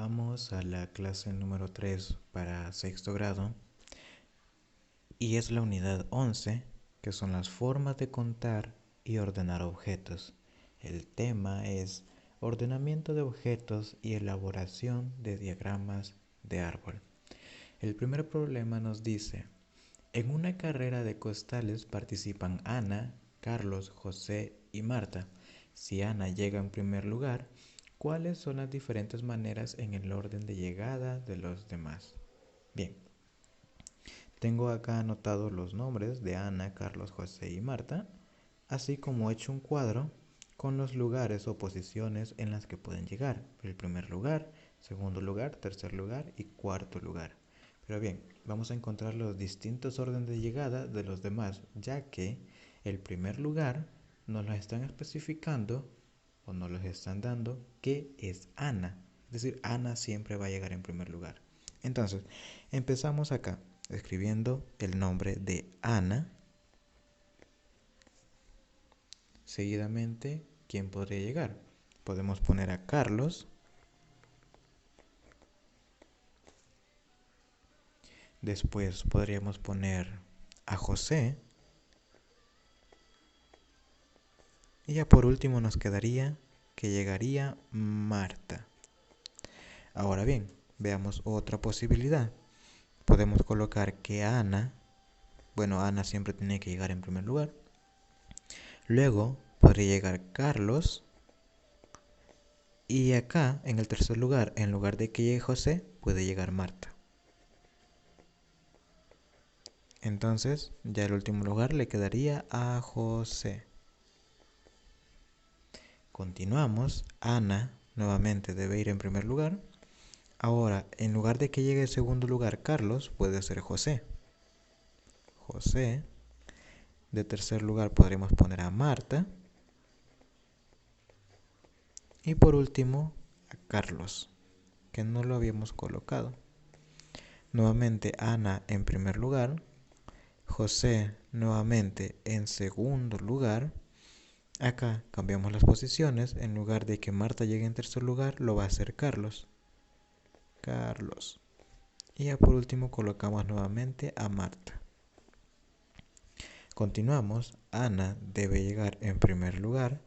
Vamos a la clase número 3 para sexto grado y es la unidad 11, que son las formas de contar y ordenar objetos. El tema es ordenamiento de objetos y elaboración de diagramas de árbol. El primer problema nos dice: en una carrera de costales participan Ana, Carlos, José y Marta. Si Ana llega en primer lugar, ¿cuáles son las diferentes maneras en el orden de llegada de los demás? Bien, tengo acá anotados los nombres de Ana, Carlos, José y Marta, así como he hecho un cuadro con los lugares o posiciones en las que pueden llegar. El primer lugar, segundo lugar, tercer lugar y cuarto lugar. Pero bien, vamos a encontrar los distintos órdenes de llegada de los demás, ya que el primer lugar nos lo están especificando o nos los están dando que es Ana. Es decir, Ana siempre va a llegar en primer lugar. Entonces, empezamos acá escribiendo el nombre de Ana. Seguidamente, ¿quién podría llegar? Podemos poner a Carlos. Después podríamos poner a José. Y ya por último nos quedaría que llegaría Marta. Ahora bien, veamos otra posibilidad. Podemos colocar que Ana siempre tiene que llegar en primer lugar. Luego podría llegar Carlos. Y acá, en el tercer lugar, en lugar de que llegue José, puede llegar Marta. Entonces, ya el último lugar le quedaría a José. Continuamos. Ana nuevamente debe ir en primer lugar. Ahora, en lugar de que llegue en segundo lugar Carlos, puede ser José. José. De tercer lugar podremos poner a Marta. Y por último, a Carlos, que no lo habíamos colocado. Nuevamente Ana en primer lugar. José nuevamente en segundo lugar. Acá cambiamos las posiciones. En lugar de que Marta llegue en tercer lugar, lo va a hacer Carlos. Carlos. Y ya por último colocamos nuevamente a Marta. Continuamos. Ana debe llegar en primer lugar.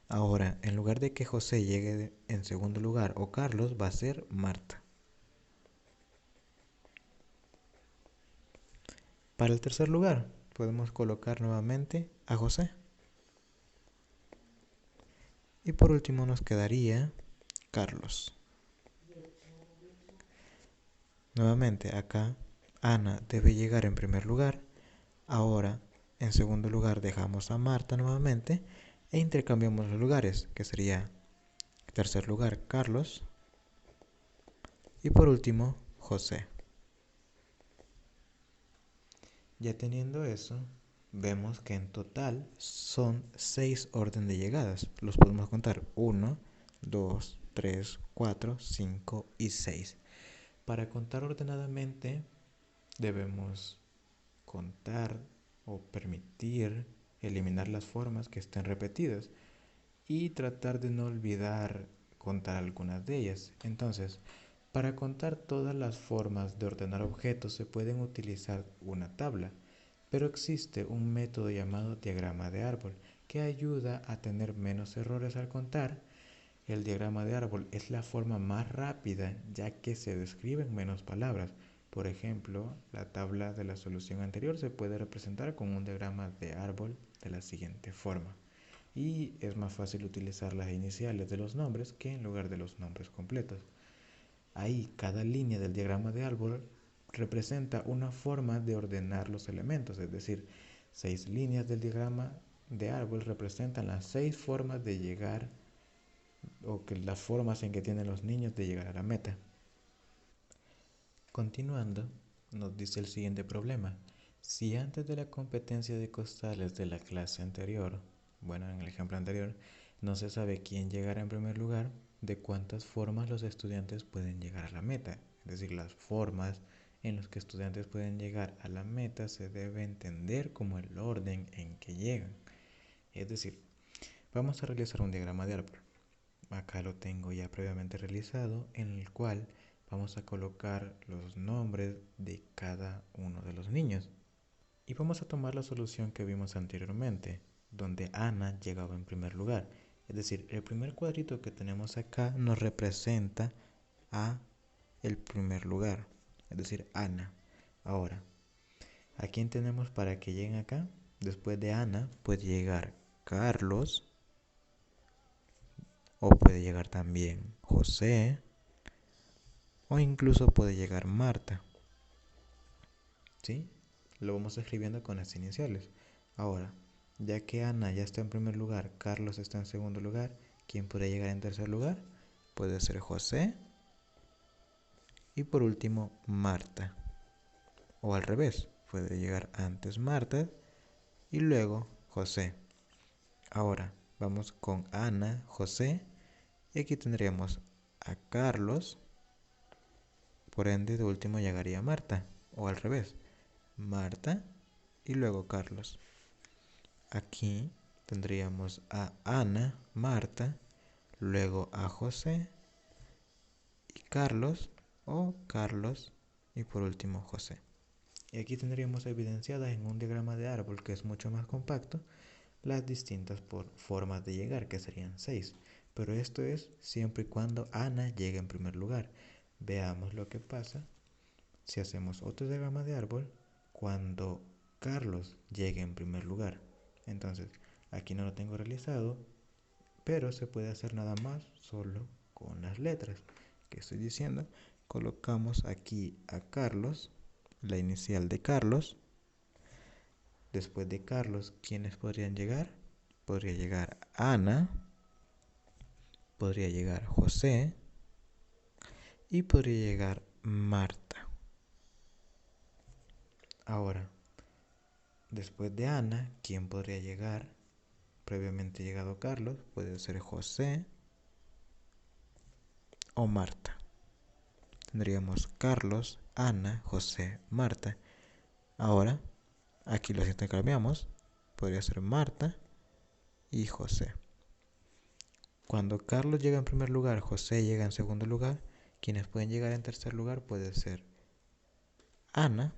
Ahora, en lugar de que José llegue en segundo lugar o Carlos, va a ser Marta. Para el tercer lugar, podemos colocar nuevamente a José. Y por último nos quedaría Carlos. Nuevamente acá, Ana debe llegar en primer lugar. Ahora, en segundo lugar dejamos a Marta nuevamente e intercambiamos los lugares, que sería tercer lugar Carlos y por último José. Ya teniendo eso, vemos que en total son 6 órdenes de llegadas. Los podemos contar: 1, 2, 3, 4, 5 y 6. Para contar ordenadamente debemos contar o permitir eliminar las formas que estén repetidas y tratar de no olvidar contar algunas de ellas. Entonces, para contar todas las formas de ordenar objetos se pueden utilizar una tabla, pero existe un método llamado diagrama de árbol que ayuda a tener menos errores al contar. El diagrama de árbol es la forma más rápida ya que se describen menos palabras. Por ejemplo, la tabla de la solución anterior se puede representar con un diagrama de árbol de la siguiente forma. Y es más fácil utilizar las iniciales de los nombres que en lugar de los nombres completos. Ahí, cada línea del diagrama de árbol representa una forma de ordenar los elementos, es decir, 6 líneas del diagrama de árbol representan las 6 formas de llegar o que las formas en que tienen los niños de llegar a la meta. Continuando, nos dice el siguiente problema. Si antes de la competencia de costales de la clase anterior, en el ejemplo anterior, no se sabe quién llegará en primer lugar, ¿de cuántas formas los estudiantes pueden llegar a la meta? Es decir, las formas en las que estudiantes pueden llegar a la meta se debe entender como el orden en que llegan. Es decir, vamos a realizar un diagrama de árbol. acá lo tengo ya previamente realizado, en el cual vamos a colocar los nombres de cada uno de los niños. Y vamos a tomar la solución que vimos anteriormente, donde Ana llegaba en primer lugar. Es decir, el primer cuadrito que tenemos acá nos representa a el primer lugar, es decir, Ana. Ahora, ¿a quién tenemos para que lleguen acá? Después de Ana puede llegar Carlos, o puede llegar también José, o incluso puede llegar Marta. ¿Sí? Lo vamos escribiendo con las iniciales. Ahora, ya que Ana ya está en primer lugar, Carlos está en segundo lugar, ¿quién puede llegar en tercer lugar? Puede ser José. Y por último, Marta. O al revés, puede llegar antes Marta y luego José. Ahora, vamos con Ana, José. Y aquí tendríamos a Carlos. Por ende, de último llegaría Marta. O al revés, Marta y luego Carlos. Aquí tendríamos a Ana, Marta, luego a José y Carlos, o Carlos y por último José. Y aquí tendríamos evidenciadas en un diagrama de árbol que es mucho más compacto las distintas formas de llegar, que serían 6. Pero esto es siempre y cuando Ana llegue en primer lugar. Veamos lo que pasa si hacemos otro diagrama de árbol cuando Carlos llegue en primer lugar. Entonces, aquí no lo tengo realizado, pero se puede hacer nada más solo con las letras que estoy diciendo. Colocamos aquí a Carlos, la inicial de Carlos. Después de Carlos, ¿quiénes podrían llegar? Podría llegar Ana, podría llegar José y podría llegar Marta. Ahora, después de Ana, ¿quién podría llegar? Previamente llegado Carlos, puede ser José o Marta. Tendríamos Carlos, Ana, José, Marta. Ahora, aquí los intercambiamos. Podría ser Marta y José. Cuando Carlos llega en primer lugar, José llega en segundo lugar. Quienes pueden llegar en tercer lugar puede ser Ana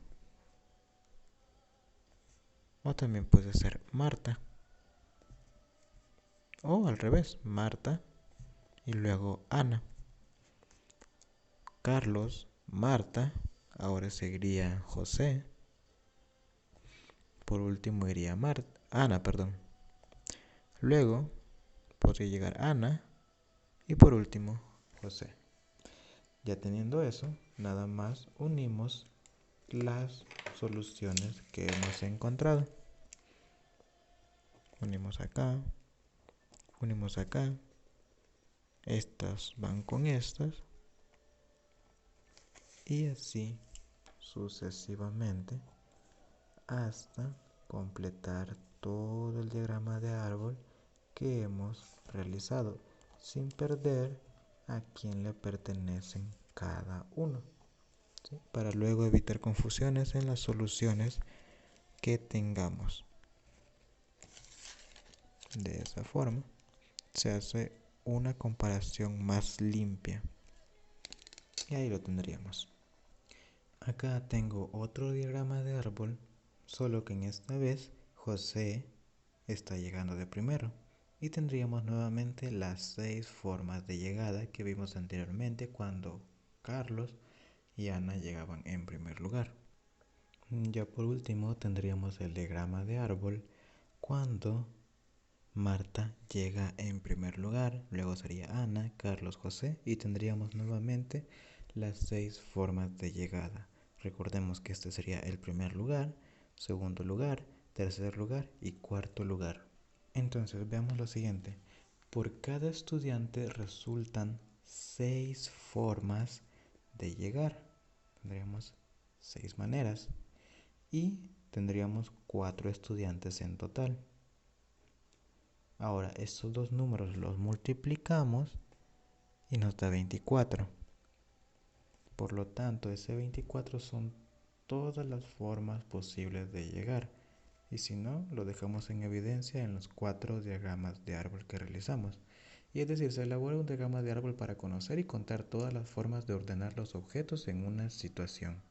o también puede ser Marta. O al revés, Marta y luego Ana. Carlos, Marta, ahora seguiría José. Por último iría Ana, perdón. Luego podría llegar Ana y por último José. Ya teniendo eso, nada más unimos las soluciones que hemos encontrado. Unimos acá, unimos acá. Estas van con estas. Y así sucesivamente hasta completar todo el diagrama de árbol que hemos realizado, sin perder a quién le pertenecen cada uno, ¿sí? Para luego evitar confusiones en las soluciones que tengamos. De esa forma se hace una comparación más limpia y ahí lo tendríamos. Acá tengo otro diagrama de árbol, solo que en esta vez José está llegando de primero y tendríamos nuevamente las 6 formas de llegada que vimos anteriormente cuando Carlos y Ana llegaban en primer lugar. Ya por último tendríamos el diagrama de árbol cuando Marta llega en primer lugar, luego sería Ana, Carlos, José y tendríamos nuevamente las 6 formas de llegada. Recordemos que este sería el primer lugar, segundo lugar, tercer lugar y cuarto lugar. Entonces veamos lo siguiente. Por cada estudiante resultan 6 formas de llegar. Tendríamos 6 maneras y tendríamos 4 estudiantes en total. Ahora estos dos números los multiplicamos y nos da 24. Por lo tanto, ese 24 son todas las formas posibles de llegar. Y si no, lo dejamos en evidencia en los 4 diagramas de árbol que realizamos. Y es decir, se elabora un diagrama de árbol para conocer y contar todas las formas de ordenar los objetos en una situación.